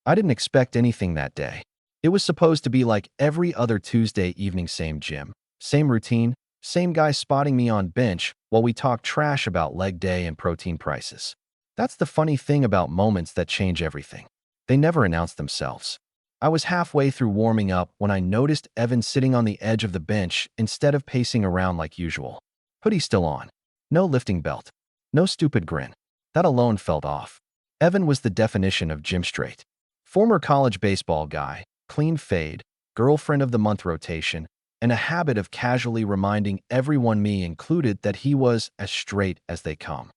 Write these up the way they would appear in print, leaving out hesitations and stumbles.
I didn't expect anything that day. It was supposed to be like every other Tuesday evening, same gym, same routine, same guy spotting me on bench while we talk trash about leg day and protein prices. That's the funny thing about moments that change everything. They never announce themselves. I was halfway through warming up when I noticed Evan sitting on the edge of the bench instead of pacing around like usual. Hoodie still on. No lifting belt. No stupid grin. That alone felt off. Evan was the definition of gym straight. Former college baseball guy, clean fade, girlfriend of the month rotation, and a habit of casually reminding everyone, me included, that he was as straight as they come.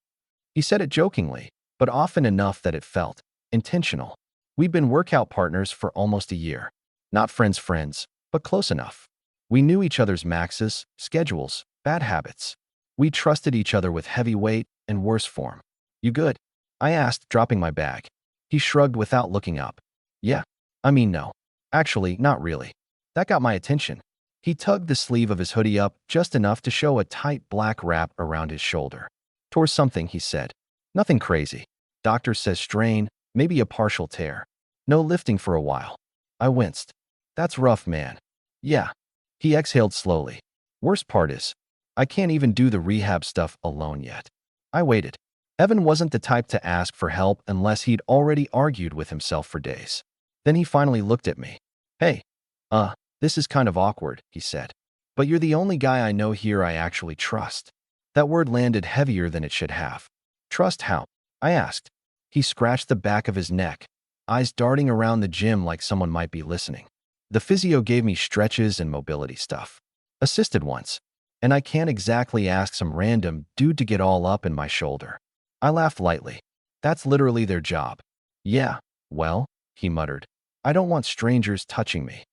He said it jokingly, but often enough that it felt intentional. We'd been workout partners for almost a year. Not friends, but close enough. We knew each other's maxes, schedules, bad habits. We trusted each other with heavy weight and worse form. "You good?" I asked, dropping my bag. He shrugged without looking up. "Yeah. I mean, no. Actually, not really." That got my attention. He tugged the sleeve of his hoodie up just enough to show a tight black wrap around his shoulder. "Tore something," he said. "Nothing crazy. Doctor says strain, maybe a partial tear. No lifting for a while." I winced. "That's rough, man." "Yeah." He exhaled slowly. "Worst part is, I can't even do the rehab stuff alone yet." I waited. Evan wasn't the type to ask for help unless he'd already argued with himself for days. Then he finally looked at me. "Hey, this is kind of awkward," he said. "But you're the only guy I know here I actually trust." That word landed heavier than it should have. "Trust how?" I asked. He scratched the back of his neck, eyes darting around the gym like someone might be listening. "The physio gave me stretches and mobility stuff. Assisted once. And I can't exactly ask some random dude to get all up in my shoulder." I laughed lightly. "That's literally their job." "Yeah, well," he muttered, "I don't want strangers touching me."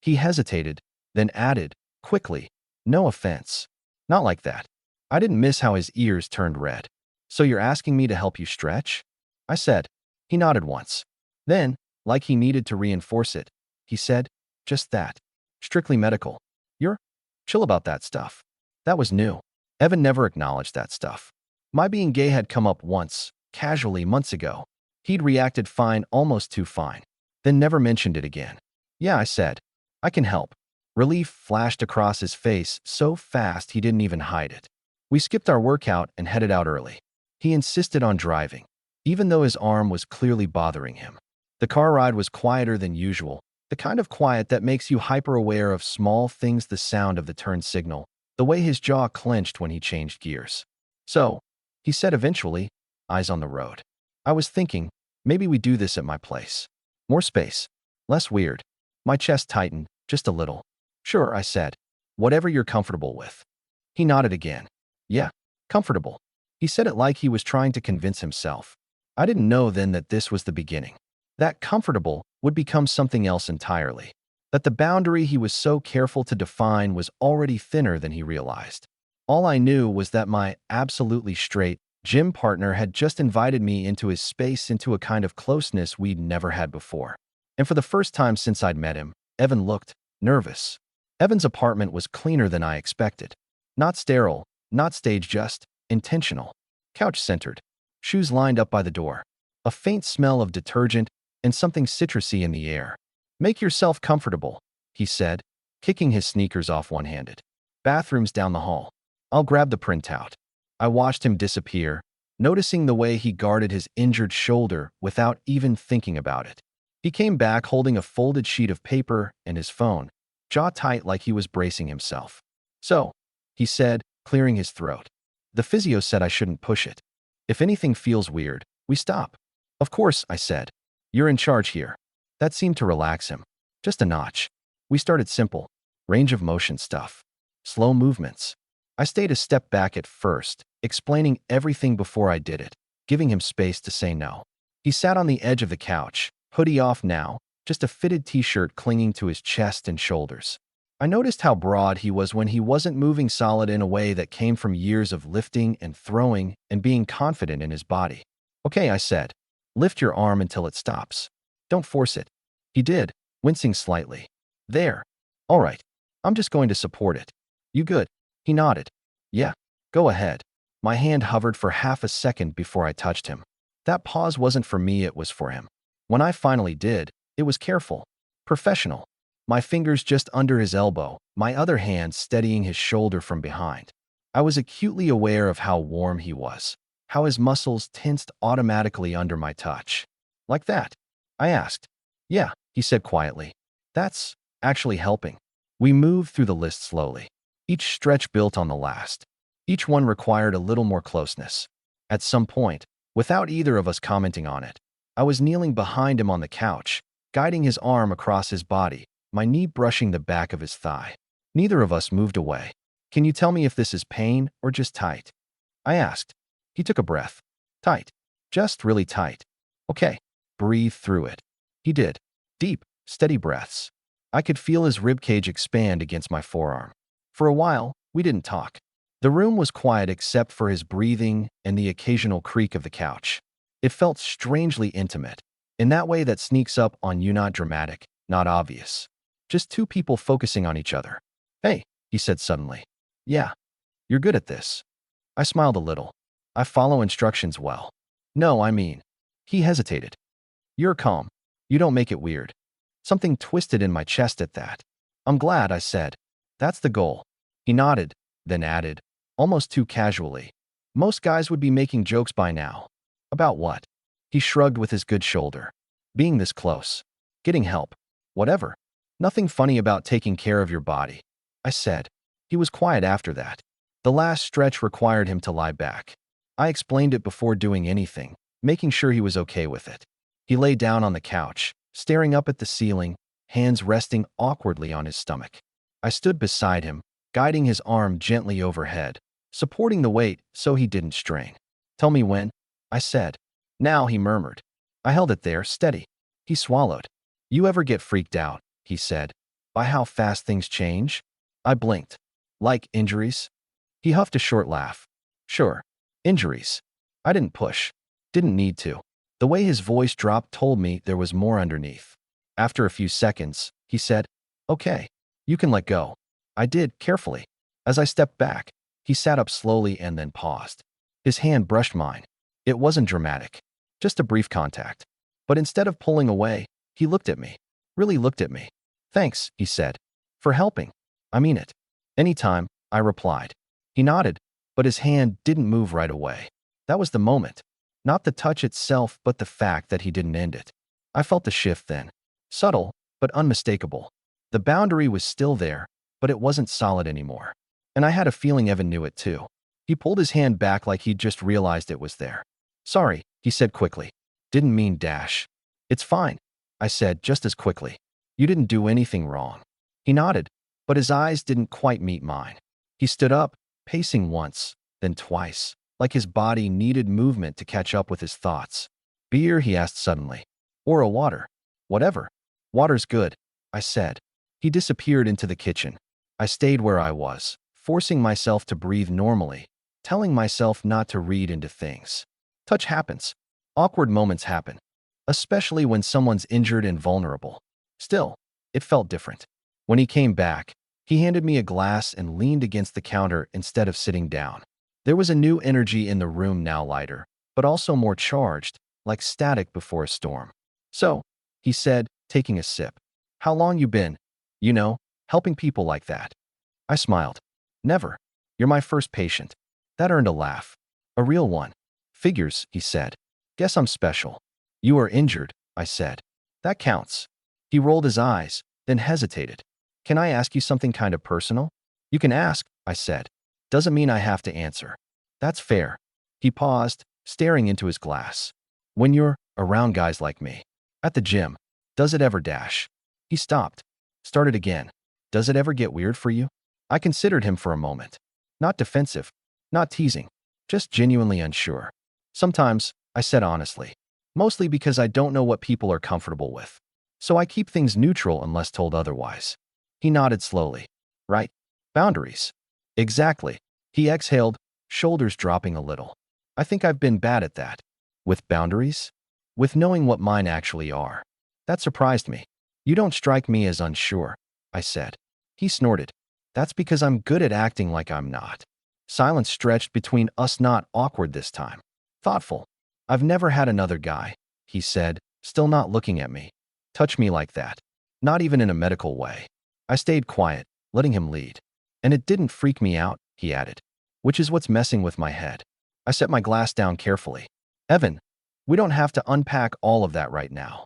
He hesitated, then added, quickly, "No offense." "Not like that." I didn't miss how his ears turned red. "So you're asking me to help you stretch?" I said. He nodded once. Then, like he needed to reinforce it, he said, "Just that. Strictly medical. You're chill about that stuff." That was new. Evan never acknowledged that stuff. My being gay had come up once, casually, months ago. He'd reacted fine, almost too fine, then never mentioned it again. "Yeah," I said. "I can help." Relief flashed across his face so fast he didn't even hide it. We skipped our workout and headed out early. He insisted on driving, even though his arm was clearly bothering him. The car ride was quieter than usual, the kind of quiet that makes you hyper-aware of small things: the sound of the turn signal, the way his jaw clenched when he changed gears. "So," he said eventually, eyes on the road. I was thinking, maybe we do this at my place. More space. Less weird. My chest tightened, just a little. "Sure," I said. "Whatever you're comfortable with." He nodded again. "Yeah, comfortable." He said it like he was trying to convince himself. I didn't know then that this was the beginning. That comfortable would become something else entirely. That the boundary he was so careful to define was already thinner than he realized. All I knew was that my absolutely straight gym partner had just invited me into his space, into a kind of closeness we'd never had before. And for the first time since I'd met him, Evan looked nervous. Evan's apartment was cleaner than I expected. Not sterile, not staged, just intentional. Couch-centered. Shoes lined up by the door. A faint smell of detergent and something citrusy in the air. "Make yourself comfortable," he said, kicking his sneakers off one-handed. "Bathroom's down the hall. I'll grab the printout." I watched him disappear, noticing the way he guarded his injured shoulder without even thinking about it. He came back holding a folded sheet of paper and his phone, jaw tight like he was bracing himself. "So," he said, clearing his throat. "The physio said I shouldn't push it. If anything feels weird, we stop." "Of course," I said. "You're in charge here." That seemed to relax him. Just a notch. We started simple. Range of motion stuff. Slow movements. I stayed a step back at first, explaining everything before I did it, giving him space to say no. He sat on the edge of the couch, hoodie off now, just a fitted t-shirt clinging to his chest and shoulders. I noticed how broad he was when he wasn't moving, solid in a way that came from years of lifting and throwing and being confident in his body. "Okay," I said. "Lift your arm until it stops. Don't force it." He did, wincing slightly. "There. All right. I'm just going to support it. You good?" He nodded. "Yeah, go ahead." My hand hovered for half a second before I touched him. That pause wasn't for me, it was for him. When I finally did, it was careful, professional. My fingers just under his elbow, my other hand steadying his shoulder from behind. I was acutely aware of how warm he was, how his muscles tensed automatically under my touch. Like that? I asked. Yeah, he said quietly. That's actually helping. We moved through the list slowly. Each stretch built on the last. Each one required a little more closeness. At some point, without either of us commenting on it, I was kneeling behind him on the couch, guiding his arm across his body, my knee brushing the back of his thigh. Neither of us moved away. Can you tell me if this is pain or just tight? I asked. He took a breath. Tight. Just really tight. Okay. Breathe through it. He did. Deep, steady breaths. I could feel his ribcage expand against my forearm. For a while, we didn't talk. The room was quiet except for his breathing and the occasional creak of the couch. It felt strangely intimate, in that way that sneaks up on you, not dramatic, not obvious. Just two people focusing on each other. Hey, he said suddenly. Yeah, you're good at this. I smiled a little. I follow instructions well. No, I mean. He hesitated. You're calm. You don't make it weird. Something twisted in my chest at that. I'm glad, I said. That's the goal. He nodded, then added, almost too casually. Most guys would be making jokes by now. About what? He shrugged with his good shoulder. Being this close. Getting help. Whatever. Nothing funny about taking care of your body. I said. He was quiet after that. The last stretch required him to lie back. I explained it before doing anything, making sure he was okay with it. He lay down on the couch, staring up at the ceiling, hands resting awkwardly on his stomach. I stood beside him, guiding his arm gently overhead, supporting the weight so he didn't strain. Tell me when, I said. Now, he murmured. I held it there, steady. He swallowed. You ever get freaked out, he said, by how fast things change? I blinked. Like injuries? He huffed a short laugh. Sure. Injuries. I didn't push. Didn't need to. The way his voice dropped told me there was more underneath. After a few seconds, he said, Okay, you can let go. I did, carefully. As I stepped back, he sat up slowly and then paused. His hand brushed mine. It wasn't dramatic. Just a brief contact. But instead of pulling away, he looked at me. Really looked at me. Thanks, he said. For helping. I mean it. Anytime, I replied. He nodded, but his hand didn't move right away. That was the moment. Not the touch itself, but the fact that he didn't end it. I felt the shift then. Subtle, but unmistakable. The boundary was still there, but it wasn't solid anymore. And I had a feeling Evan knew it too. He pulled his hand back like he'd just realized it was there. Sorry, he said quickly. Didn't mean dash. It's fine, I said just as quickly. You didn't do anything wrong. He nodded, but his eyes didn't quite meet mine. He stood up, pacing once, then twice, like his body needed movement to catch up with his thoughts. Beer, he asked suddenly. Or a water. Whatever. Water's good, I said. He disappeared into the kitchen. I stayed where I was, forcing myself to breathe normally, telling myself not to read into things. Touch happens. Awkward moments happen. Especially when someone's injured and vulnerable. Still, it felt different. When he came back, he handed me a glass and leaned against the counter instead of sitting down. There was a new energy in the room, now lighter, but also more charged, like static before a storm. So, he said, taking a sip. How long you been, helping people like that? I smiled. Never. You're my first patient. That earned a laugh. A real one. Figures, he said. Guess I'm special. You are injured, I said. That counts. He rolled his eyes, then hesitated. Can I ask you something kind of personal? You can ask, I said. Doesn't mean I have to answer. That's fair. He paused, staring into his glass. When you're around guys like me, at the gym, does it ever dash? He stopped. Started again. Does it ever get weird for you? I considered him for a moment. Not defensive, not teasing, just genuinely unsure. Sometimes, I said honestly. Mostly because I don't know what people are comfortable with. So I keep things neutral unless told otherwise. He nodded slowly. Right? Boundaries. Exactly. He exhaled, shoulders dropping a little. I think I've been bad at that. With boundaries? With knowing what mine actually are. That surprised me. You don't strike me as unsure, I said. He snorted. That's because I'm good at acting like I'm not. Silence stretched between us, not awkward this time. Thoughtful. I've never had another guy, he said, still not looking at me. Touch me like that. Not even in a medical way. I stayed quiet, letting him lead. And it didn't freak me out, he added, which is what's messing with my head. I set my glass down carefully. Evan, we don't have to unpack all of that right now.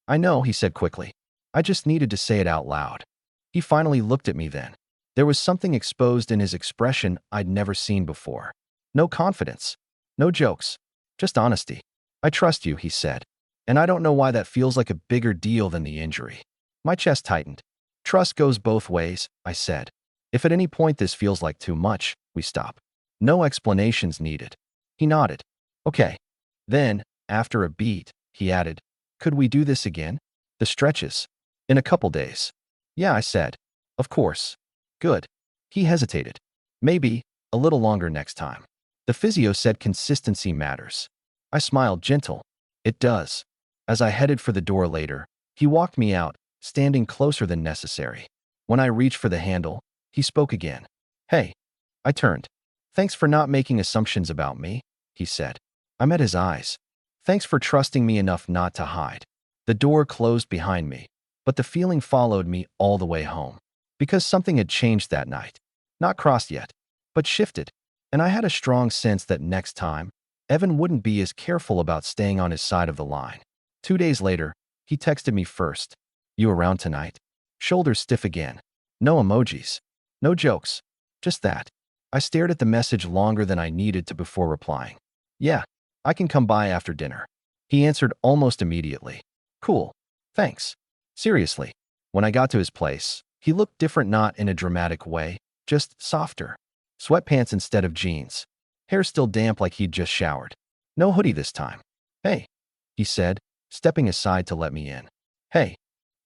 I know, he said quickly. I just needed to say it out loud. He finally looked at me then. There was something exposed in his expression I'd never seen before. No confidence. No jokes. Just honesty. I trust you, he said. And I don't know why that feels like a bigger deal than the injury. My chest tightened. Trust goes both ways, I said. If at any point this feels like too much, we stop. No explanations needed. He nodded. Okay. Then, after a beat, he added, could we do this again? The stretches. In a couple days. Yeah, I said. Of course. Good. He hesitated. Maybe a little longer next time. The physio said consistency matters. I smiled gentle. It does. As I headed for the door later, he walked me out, standing closer than necessary. When I reached for the handle, he spoke again. Hey. I turned. Thanks for not making assumptions about me, he said. I met his eyes. Thanks for trusting me enough not to hide. The door closed behind me, but the feeling followed me all the way home. Because something had changed that night. Not crossed yet, but shifted. And I had a strong sense that next time, Evan wouldn't be as careful about staying on his side of the line. 2 days later, he texted me first. You around tonight? Shoulders stiff again. No emojis. No jokes. Just that. I stared at the message longer than I needed to before replying. Yeah, I can come by after dinner. He answered almost immediately. Cool. Thanks. Seriously. When I got to his place, he looked different, not in a dramatic way, just softer. Sweatpants instead of jeans. Hair still damp like he'd just showered. No hoodie this time. Hey, he said, stepping aside to let me in. Hey.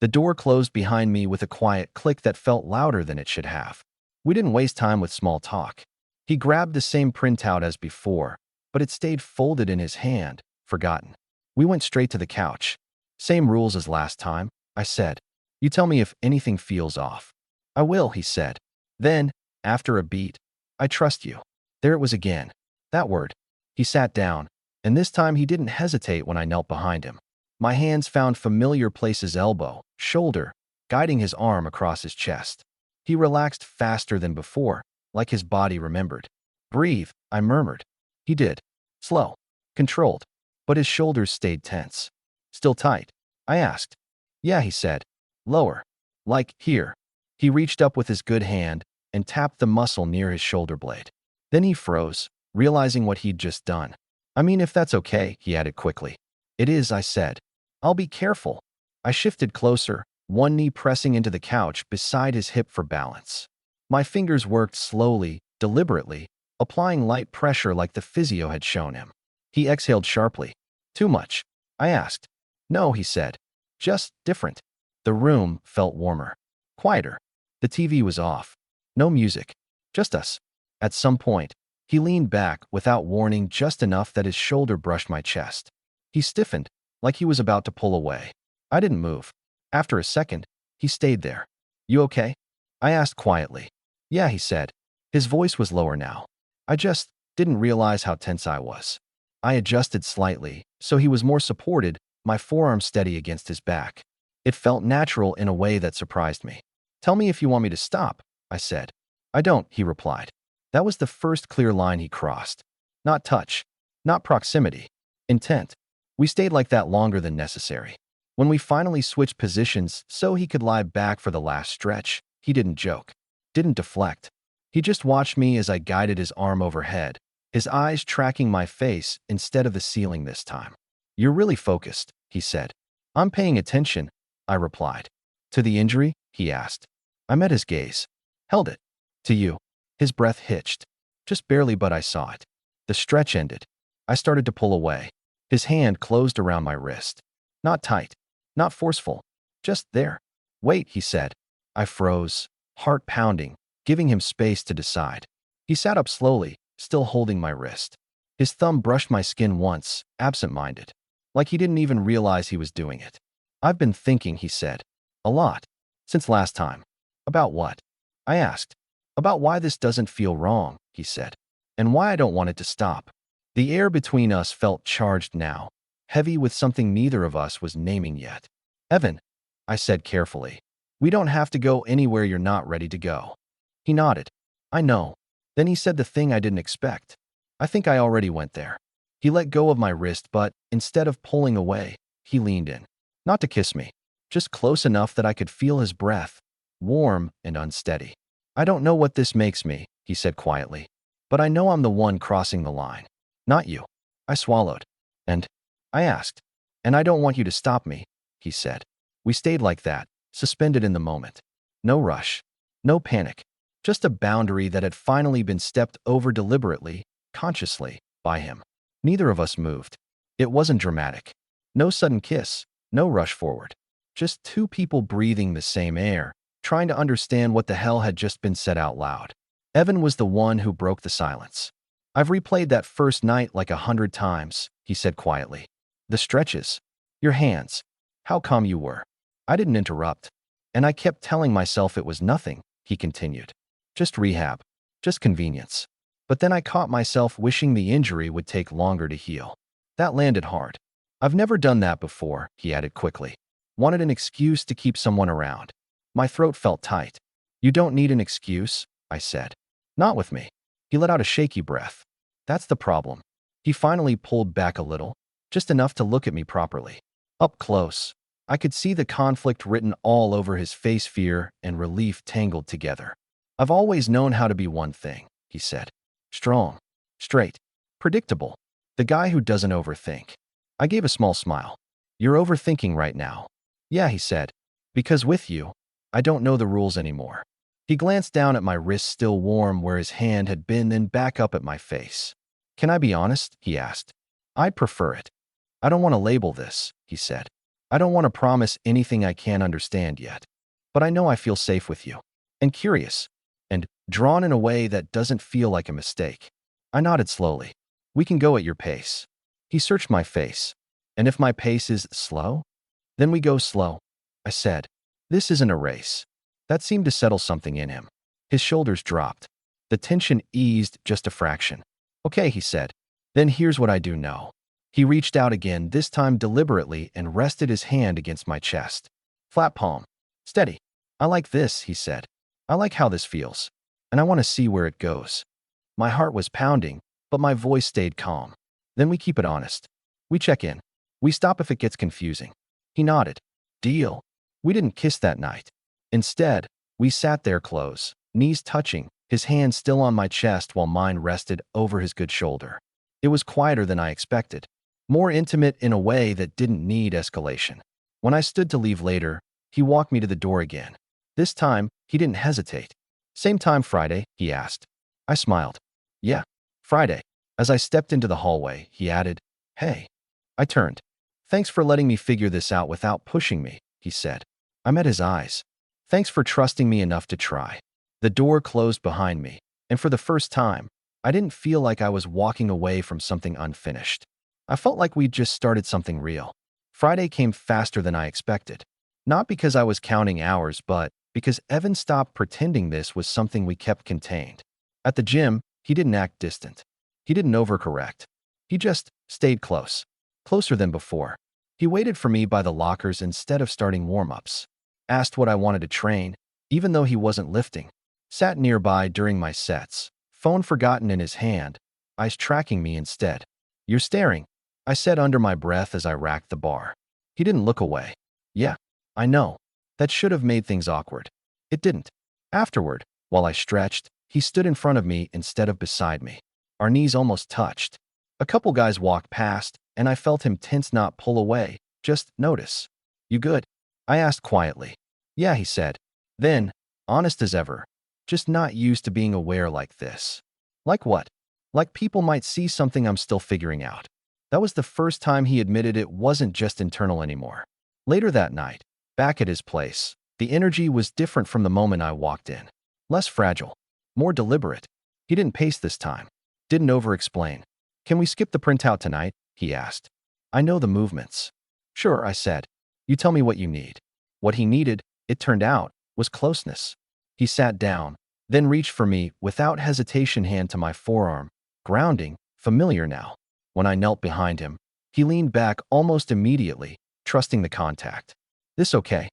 The door closed behind me with a quiet click that felt louder than it should have. We didn't waste time with small talk. He grabbed the same printout as before, but it stayed folded in his hand, forgotten. We went straight to the couch. Same rules as last time, I said. You tell me if anything feels off. I will, he said. Then, after a beat, I trust you. There it was again. That word. He sat down, and this time he didn't hesitate when I knelt behind him. My hands found familiar places: elbow, shoulder, guiding his arm across his chest. He relaxed faster than before, like his body remembered. Breathe, I murmured. He did. Slow. Controlled. But his shoulders stayed tense. Still tight? I asked. Yeah, he said. Lower. Like here. He reached up with his good hand and tapped the muscle near his shoulder blade. Then he froze, realizing what he'd just done. I mean, if that's okay, he added quickly. It is, I said. I'll be careful. I shifted closer, one knee pressing into the couch beside his hip for balance. My fingers worked slowly, deliberately, applying light pressure like the physio had shown him. He exhaled sharply. Too much? I asked. No, he said. Just different. The room felt warmer. Quieter. The TV was off. No music. Just us. At some point, he leaned back without warning, just enough that his shoulder brushed my chest. He stiffened, like he was about to pull away. I didn't move. After a second, he stayed there. You okay? I asked quietly. Yeah, he said. His voice was lower now. I just didn't realize how tense I was. I adjusted slightly, so he was more supported, my forearm steady against his back. It felt natural in a way that surprised me. Tell me if you want me to stop, I said. I don't, he replied. That was the first clear line he crossed. Not touch. Not proximity. Intent. We stayed like that longer than necessary. When we finally switched positions so he could lie back for the last stretch, he didn't joke. Didn't deflect. He just watched me as I guided his arm overhead, his eyes tracking my face instead of the ceiling this time. You're really focused, he said. I'm paying attention, I replied. To the injury? He asked. I met his gaze. Held it. To you. His breath hitched. Just barely, but I saw it. The stretch ended. I started to pull away. His hand closed around my wrist. Not tight. Not forceful. Just there. Wait, he said. I froze, heart pounding, giving him space to decide. He sat up slowly, still holding my wrist. His thumb brushed my skin once, absent-minded. Like he didn't even realize he was doing it. I've been thinking, he said. A lot. Since last time. About what? I asked. About why this doesn't feel wrong, he said. And why I don't want it to stop. The air between us felt charged now. heavy with something neither of us was naming yet. Evan, I said carefully, we don't have to go anywhere you're not ready to go. He nodded. I know. Then he said the thing I didn't expect. I think I already went there. He let go of my wrist, but instead of pulling away, he leaned in. Not to kiss me, just close enough that I could feel his breath, warm and unsteady. I don't know what this makes me, he said quietly, but I know I'm the one crossing the line. Not you. I swallowed. And? I asked. And I don't want you to stop me, he said. We stayed like that, suspended in the moment. No rush. No panic. Just a boundary that had finally been stepped over deliberately, consciously, by him. Neither of us moved. It wasn't dramatic. No sudden kiss. No rush forward. Just two people breathing the same air, trying to understand what the hell had just been said out loud. Evan was the one who broke the silence. I've replayed that first night like 100 times, he said quietly. The stretches. Your hands. How calm you were. I didn't interrupt. And I kept telling myself it was nothing, he continued. Just rehab. Just convenience. But then I caught myself wishing the injury would take longer to heal. That landed hard. I've never done that before, he added quickly. Wanted an excuse to keep someone around. My throat felt tight. You don't need an excuse, I said. Not with me. He let out a shaky breath. That's the problem. He finally pulled back a little, just enough to look at me properly. Up close, I could see the conflict written all over his face, fear and relief tangled together. I've always known how to be one thing, he said. Strong, straight, predictable. The guy who doesn't overthink. I gave a small smile. You're overthinking right now. Yeah, he said. Because with you, I don't know the rules anymore. He glanced down at my wrist still warm where his hand had been, then back up at my face. Can I be honest? He asked. I'd prefer it. I don't want to label this, he said. I don't want to promise anything I can't understand yet. But I know I feel safe with you. And curious. And drawn in a way that doesn't feel like a mistake. I nodded slowly. We can go at your pace. He searched my face. And if my pace is slow? Then we go slow, I said. This isn't a race. That seemed to settle something in him. His shoulders dropped. The tension eased just a fraction. Okay, he said. Then here's what I do know. He reached out again, this time deliberately, and rested his hand against my chest. Flat palm. Steady. I like this, he said. I like how this feels. And I want to see where it goes. My heart was pounding, but my voice stayed calm. Then we keep it honest. We check in. We stop if it gets confusing. He nodded. Deal. We didn't kiss that night. Instead, we sat there close, knees touching, his hand still on my chest while mine rested over his good shoulder. It was quieter than I expected, more intimate in a way that didn't need escalation. When I stood to leave later, he walked me to the door again. This time, he didn't hesitate. Same time Friday, he asked. I smiled. Yeah, Friday. As I stepped into the hallway, he added, Hey. I turned. Thanks for letting me figure this out without pushing me, he said. I met his eyes. Thanks for trusting me enough to try. The door closed behind me, and for the first time, I didn't feel like I was walking away from something unfinished. I felt like we'd just started something real. Friday came faster than I expected. Not because I was counting hours, but because Evan stopped pretending this was something we kept contained. At the gym, he didn't act distant. He didn't overcorrect. He just stayed close. Closer than before. He waited for me by the lockers instead of starting warm-ups. Asked what I wanted to train, even though he wasn't lifting. Sat nearby during my sets, phone forgotten in his hand, eyes tracking me instead. You're staring, I said under my breath as I racked the bar. He didn't look away. Yeah, I know. That should have made things awkward. It didn't. Afterward, while I stretched, he stood in front of me instead of beside me. Our knees almost touched. A couple guys walked past, and I felt him tense, not pull away, just notice. You good? I asked quietly. Yeah, he said. Then, honest as ever, just not used to being aware like this. Like what? Like people might see something I'm still figuring out. That was the first time he admitted it wasn't just internal anymore. Later that night, back at his place, the energy was different from the moment I walked in. Less fragile. More deliberate. He didn't pace this time. Didn't over-explain. Can we skip the printout tonight? He asked. I know the movements. Sure, I said. You tell me what you need. What he needed, it turned out, was closeness. He sat down, then reached for me without hesitation, hand to my forearm, grounding, familiar now. When I knelt behind him, He leaned back almost immediately, trusting the contact. "This okay?"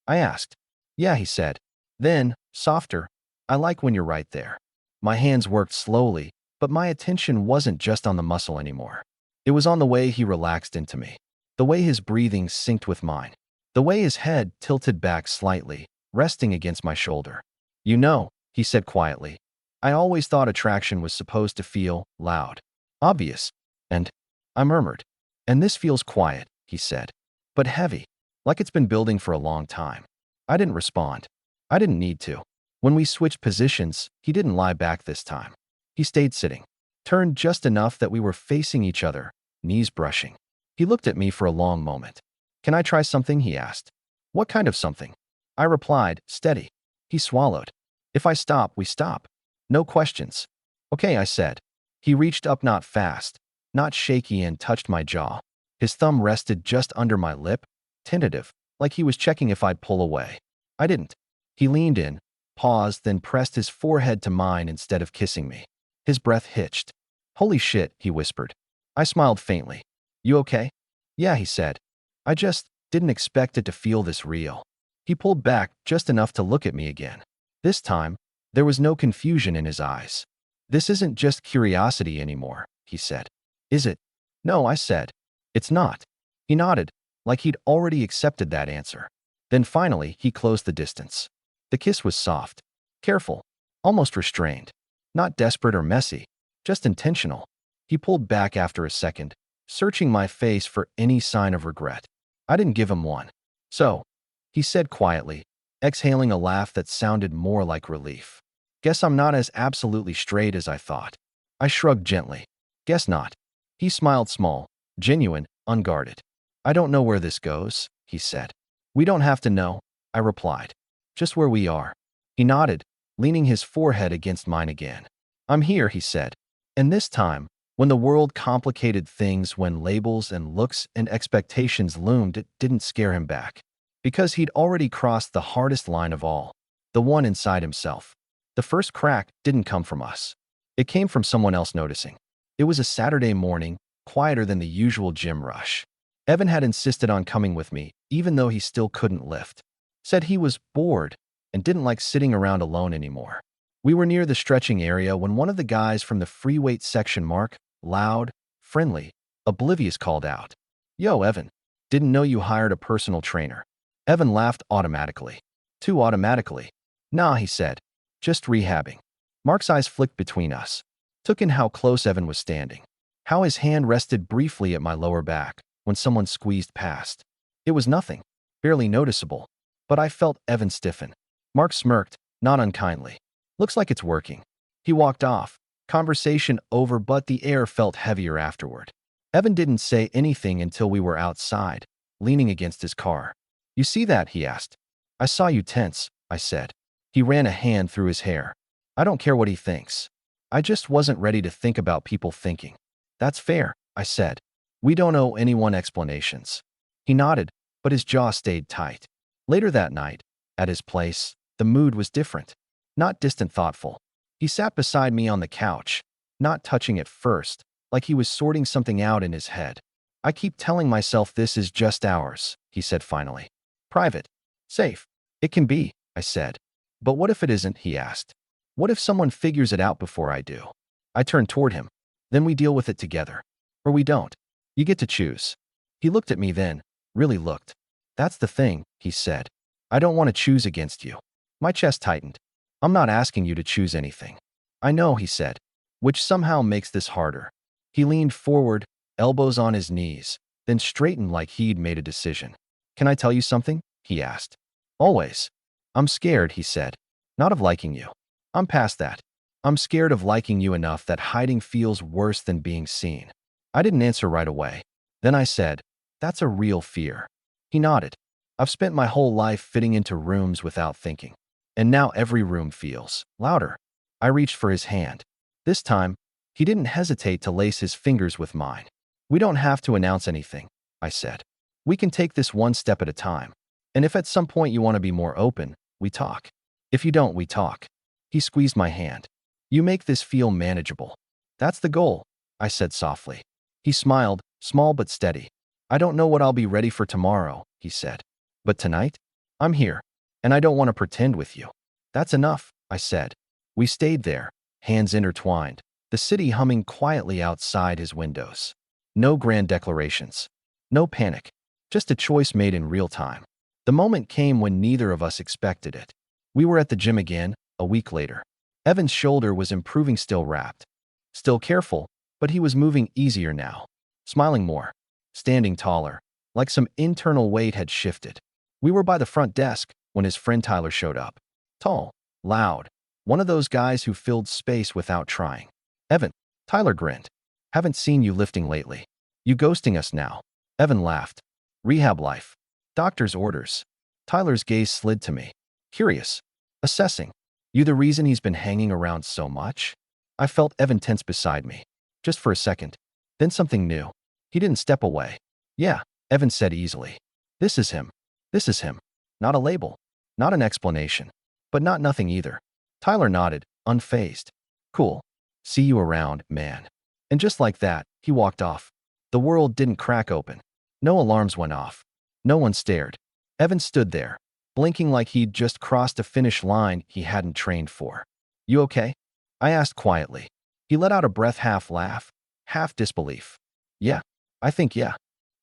I asked. "Yeah," he said. Then, softer, "I like when you're right there." My hands worked slowly, but my attention wasn't just on the muscle anymore. It was on the way he relaxed into me, the way his breathing synced with mine, the way his head tilted back slightly, resting against my shoulder. "You know," he said quietly, "I always thought attraction was supposed to feel loud, obvious." And I murmured, "And this feels quiet," he said, "but heavy, like it's been building for a long time." I didn't respond. I didn't need to. When we switched positions, he didn't lie back this time. He stayed sitting, turned just enough that we were facing each other, knees brushing. He looked at me for a long moment. "Can I try something?" he asked. "What kind of something?" I replied, steady. He swallowed. "If I stop, we stop. No questions." "Okay," I said. He reached up, not fast, not shaky, and touched my jaw. His thumb rested just under my lip, tentative, like he was checking if I'd pull away. I didn't. He leaned in, paused, then pressed his forehead to mine instead of kissing me. His breath hitched. "Holy shit," he whispered. I smiled faintly. "You okay?" "Yeah," he said. "I just didn't expect it to feel this real." He pulled back just enough to look at me again. This time, there was no confusion in his eyes. "This isn't just curiosity anymore," he said. "Is it?" "No," I said. "It's not." He nodded, like he'd already accepted that answer. Then finally, he closed the distance. The kiss was soft, careful, almost restrained. Not desperate or messy, just intentional. He pulled back after a second, searching my face for any sign of regret. I didn't give him one. "So," he said quietly, exhaling a laugh that sounded more like relief. "Guess I'm not as absolutely straight as I thought." I shrugged gently. "Guess not." He smiled small, genuine, unguarded. "I don't know where this goes," he said. "We don't have to know," I replied. "Just where we are." He nodded, leaning his forehead against mine again. "I'm here," he said. And this time, when the world complicated things, when labels and looks and expectations loomed, it didn't scare him back. Because he'd already crossed the hardest line of all, the one inside himself. The first crack didn't come from us. It came from someone else noticing. It was a Saturday morning, quieter than the usual gym rush. Evan had insisted on coming with me, even though he still couldn't lift. Said he was bored and didn't like sitting around alone anymore. We were near the stretching area when one of the guys from the free weight section, Mark, loud, friendly, oblivious, called out, "Yo, Evan, didn't know you hired a personal trainer." Evan laughed automatically. Too automatically. "Nah," he said. "Just rehabbing." Mark's eyes flicked between us. Took in how close Evan was standing. How his hand rested briefly at my lower back when someone squeezed past. It was nothing, barely noticeable. But I felt Evan stiffen. Mark smirked, not unkindly. "Looks like it's working." He walked off. Conversation over, but the air felt heavier afterward. Evan didn't say anything until we were outside, leaning against his car. "You see that?" he asked. "I saw you tense," I said. He ran a hand through his hair. "I don't care what he thinks. I just wasn't ready to think about people thinking." "That's fair," I said. "We don't owe anyone explanations." He nodded, but his jaw stayed tight. Later that night, at his place, the mood was different. Not distant, thoughtful. He sat beside me on the couch, not touching at first, like he was sorting something out in his head. "I keep telling myself this is just ours," he said finally. "Private. Safe. It can be," I said. "But what if it isn't?" he asked. "What if someone figures it out before I do?" I turned toward him. "Then we deal with it together. Or we don't. You get to choose." He looked at me then, really looked. "That's the thing," he said. "I don't want to choose against you." My chest tightened. "I'm not asking you to choose anything." "I know," he said, "which somehow makes this harder." He leaned forward, elbows on his knees, then straightened like he'd made a decision. "Can I tell you something?" he asked. "Always." "I'm scared," he said. "Not of liking you. I'm past that. I'm scared of liking you enough that hiding feels worse than being seen." I didn't answer right away. Then I said, "That's a real fear." He nodded. "I've spent my whole life fitting into rooms without thinking. And now every room feels louder." I reached for his hand. This time, he didn't hesitate to lace his fingers with mine. "We don't have to announce anything," I said. "We can take this one step at a time. And if at some point you want to be more open, we talk. If you don't, we talk." He squeezed my hand. "You make this feel manageable." "That's the goal," I said softly. He smiled, small but steady. I don't know what I'll be ready for tomorrow, he said. But tonight, I'm here, and I don't want to pretend with you. That's enough, I said. We stayed there, hands intertwined, the city humming quietly outside his windows. No grand declarations. No panic. Just a choice made in real time. The moment came when neither of us expected it. We were at the gym again, a week later. Evan's shoulder was improving, still wrapped. Still careful, but he was moving easier now. Smiling more. Standing taller. Like some internal weight had shifted. We were by the front desk when his friend Tyler showed up. Tall. Loud. One of those guys who filled space without trying. Evan. Tyler grinned. Haven't seen you lifting lately. You ghosting us now. Evan laughed. Rehab life. Doctor's orders. Tyler's gaze slid to me. Curious. Assessing. You the reason he's been hanging around so much? I felt Evan tense beside me. Just for a second. Then something new. He didn't step away. Yeah, Evan said easily. This is him. This is him. Not a label. Not an explanation. But not nothing either. Tyler nodded, unfazed. Cool. See you around, man. And just like that, he walked off. The world didn't crack open. No alarms went off. No one stared. Evan stood there, blinking like he'd just crossed a finish line he hadn't trained for. You okay? I asked quietly. He let out a breath, half laugh, half disbelief. Yeah, I think yeah.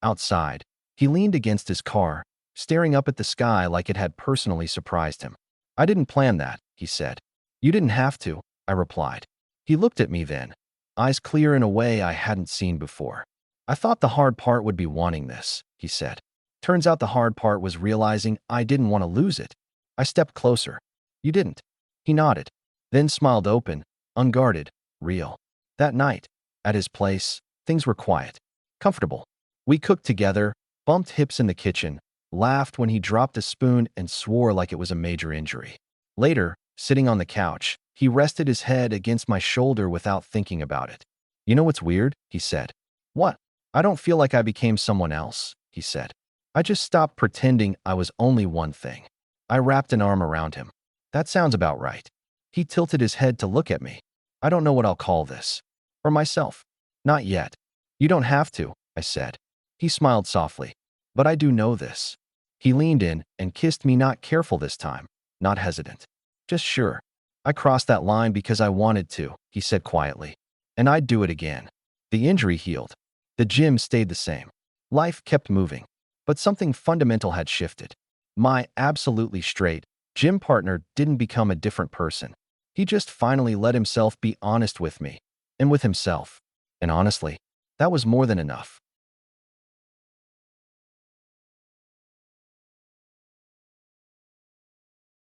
Outside, he leaned against his car, staring up at the sky like it had personally surprised him. I didn't plan that, he said. You didn't have to, I replied. He looked at me then, eyes clear in a way I hadn't seen before. I thought the hard part would be wanting this, he said. Turns out the hard part was realizing I didn't want to lose it. I stepped closer. You didn't. He nodded, then smiled open, unguarded, real. That night, at his place, things were quiet, comfortable. We cooked together, bumped hips in the kitchen, laughed when he dropped a spoon and swore like it was a major injury. Later, sitting on the couch, he rested his head against my shoulder without thinking about it. You know what's weird? He said. What? I don't feel like I became someone else, he said. I just stopped pretending I was only one thing. I wrapped an arm around him. That sounds about right. He tilted his head to look at me. I don't know what I'll call this. For myself. Not yet. You don't have to, I said. He smiled softly. But I do know this. He leaned in and kissed me, not careful this time, not hesitant. Just sure. I crossed that line because I wanted to, he said quietly. And I'd do it again. The injury healed. The gym stayed the same. Life kept moving. But something fundamental had shifted. My absolutely straight gym partner didn't become a different person. He just finally let himself be honest with me and with himself. And honestly, that was more than enough.